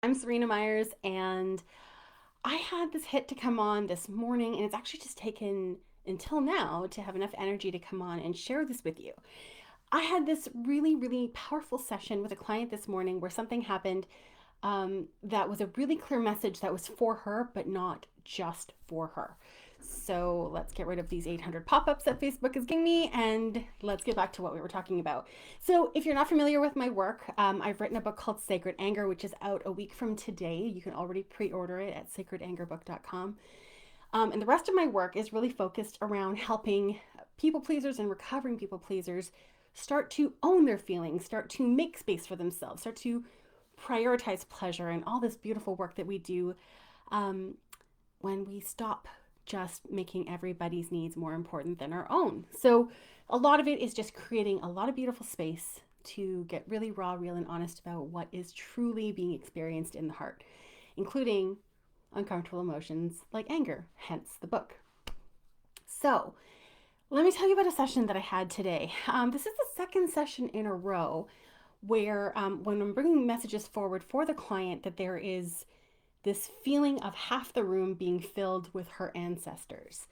I'm Seryna Myers, and I had this hit to come on this morning, and it's actually just taken until now to have enough energy to come on and share this with you. I had this really, really powerful session with a client this morning where something happened that was a really clear message that was for her, but not just for her. So let's get rid of these 800 pop ups that Facebook is giving me and let's get back to what we were talking about. So, if you're not familiar with my work, I've written a book called Sacred Anger, which is out a week from today. You can already pre order it at sacredangerbook.com. And the rest of my work is really focused around helping people pleasers and recovering people pleasers start to own their feelings, start to make space for themselves, start to prioritize pleasure, and all this beautiful work that we do um, when we stop just making everybody's needs more important than our own. So, a lot of it is just creating a lot of beautiful space to get really raw, real, and honest about what is truly being experienced in the heart, including uncomfortable emotions like anger, hence the book. So, let me tell you about a session that I had today. This is the second session in a row where, when I'm bringing messages forward for the client, that there is this feeling of half the room being filled with her ancestors.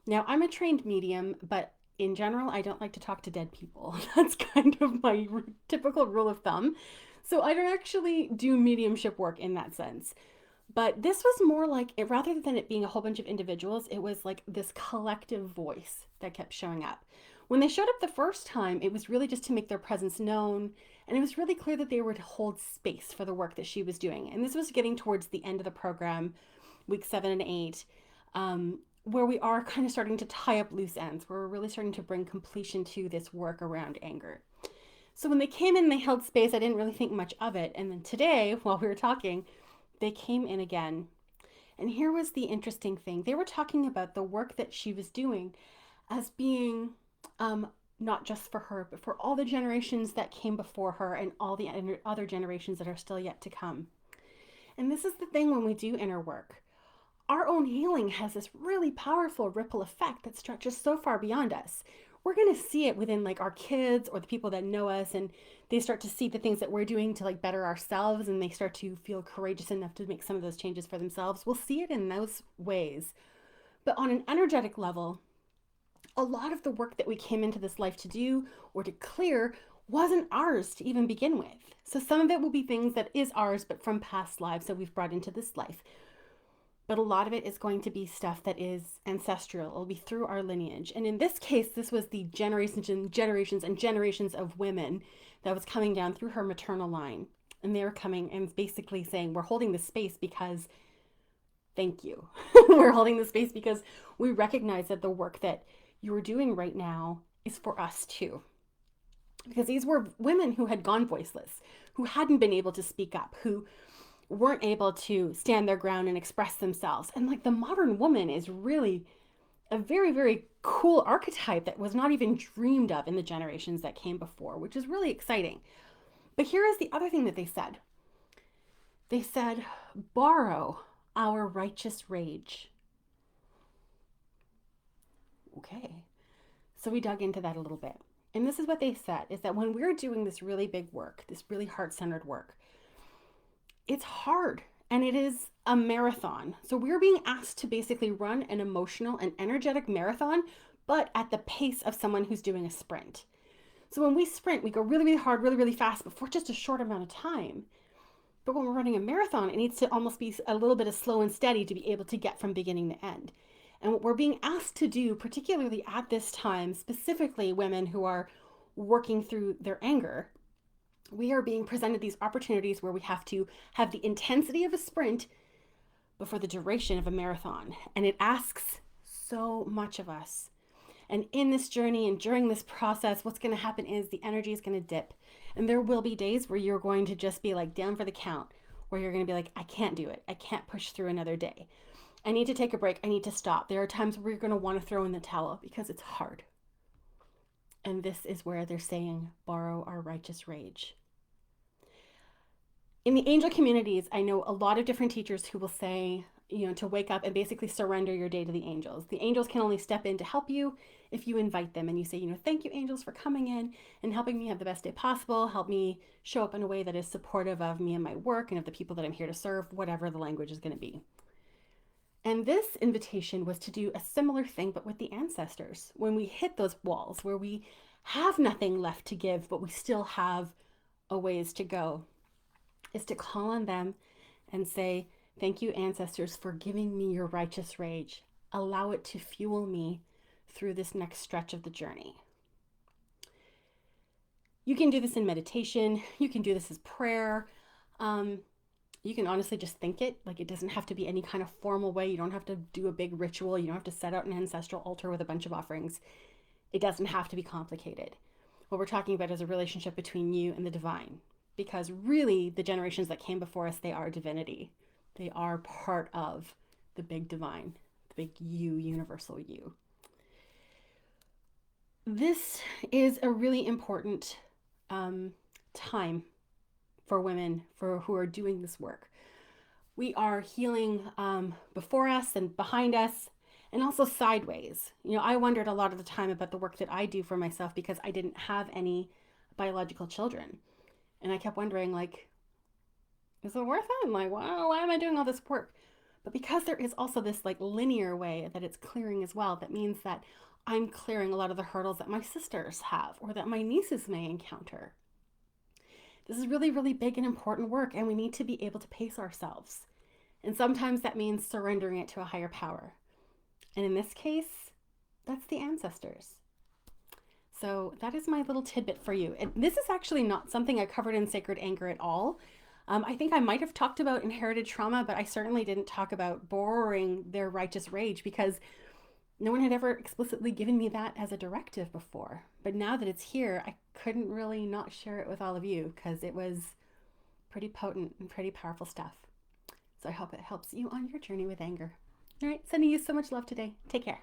Now, I'm a trained medium, but in general, I don't like to talk to dead people. That's kind of my typical rule of thumb. So I don't actually do mediumship work in that sense. But this was more like, rather than it being a whole bunch of individuals, it was like this collective voice that kept showing up. When they showed up the first time, it was really just to make their presence known. And it was really clear that they were to hold space for the work that she was doing. And this was getting towards the end of the program, week 7 and 8, where we are kind of starting to tie up loose ends, where we're really starting to bring completion to this work around anger. So when they came in and they held space, I didn't really think much of it. And then today, while we were talking, they came in again. And here was the interesting thing. They were talking about the work that she was doing as being not just for her, but for all the generations that came before her and all the other generations that are still yet to come. And this is the thing when we do inner work. Our own healing has this really powerful ripple effect that stretches so far beyond us. We're going to see it within like our kids or the people that know us, and they start to see the things that we're doing to like better ourselves, and they start to feel courageous enough to make some of those changes for themselves. We'll see it in those ways. But on an energetic level, a lot of the work that we came into this life to do or to clear wasn't ours to even begin with. So some of it will be things that is ours, but from past lives that we've brought into this life. But a lot of it is going to be stuff that is ancestral. It'll be through our lineage. And in this case, this was the generations and generations and generations of women that was coming down through her maternal line. And they were coming and basically saying, we're holding this space because thank you. We're holding this space because we recognize that the work that you're doing right now is for us too. Because these were women who had gone voiceless, who hadn't been able to speak up, who weren't able to stand their ground and express themselves. And like the modern woman is really a very, very cool archetype that was not even dreamed of in the generations that came before, which is really exciting. But here is the other thing that they said. They said, borrow our righteous rage. Okay. So we dug into that a little bit. And this is what they said, is that when we're doing this really big work, this really heart-centered work, it's hard and it is a marathon. So we're being asked to basically run an emotional and energetic marathon, but at the pace of someone who's doing a sprint. So when we sprint, we go really, really hard, really, really fast, but for just a short amount of time. But when we're running a marathon, it needs to almost be a little bit of slow and steady to be able to get from beginning to end. And what we're being asked to do, particularly at this time, specifically women who are working through their anger, we are being presented these opportunities where we have to have the intensity of a sprint before the duration of a marathon. And it asks so much of us. And in this journey and during this process, what's going to happen is the energy is going to dip. And there will be days where you're going to just be like down for the count, where you're going to be like, I can't do it. I can't push through another day. I need to take a break. I need to stop. There are times where you're going to want to throw in the towel because it's hard. And this is where they're saying, borrow our righteous rage. In the angel communities, I know a lot of different teachers who will say, to wake up and basically surrender your day to the angels. The angels can only step in to help you if you invite them and you say, thank you, angels, for coming in and helping me have the best day possible. Help me show up in a way that is supportive of me and my work and of the people that I'm here to serve, whatever the language is going to be. And this invitation was to do a similar thing, but with the ancestors. When we hit those walls where we have nothing left to give, but we still have a ways to go, is to call on them and say, thank you, ancestors, for giving me your righteous rage. Allow it to fuel me through this next stretch of the journey. You can do this in meditation. You can do this as prayer. You can honestly just think it. Like, it doesn't have to be any kind of formal way. You don't have to do a big ritual. You don't have to set out an ancestral altar with a bunch of offerings. It doesn't have to be complicated. What we're talking about is a relationship between you and the divine. Because really, the generations that came before us, they are divinity. They are part of the big divine, the big you, universal you. This is a really important time for women who are doing this work. We are healing before us and behind us, and also sideways. I wondered a lot of the time about the work that I do for myself because I didn't have any biological children. And I kept wondering, is it worth it? And why am I doing all this work? But because there is also this linear way that it's clearing as well, that means that I'm clearing a lot of the hurdles that my sisters have or that my nieces may encounter. This is really, really big and important work, and we need to be able to pace ourselves. And sometimes that means surrendering it to a higher power. And in this case, that's the ancestors. So that is my little tidbit for you. And this is actually not something I covered in Sacred Anger at all. I think I might have talked about inherited trauma, but I certainly didn't talk about borrowing their righteous rage because no one had ever explicitly given me that as a directive before. But now that it's here, I couldn't really not share it with all of you because it was pretty potent and pretty powerful stuff. So I hope it helps you on your journey with anger. All right, sending you so much love today. Take care.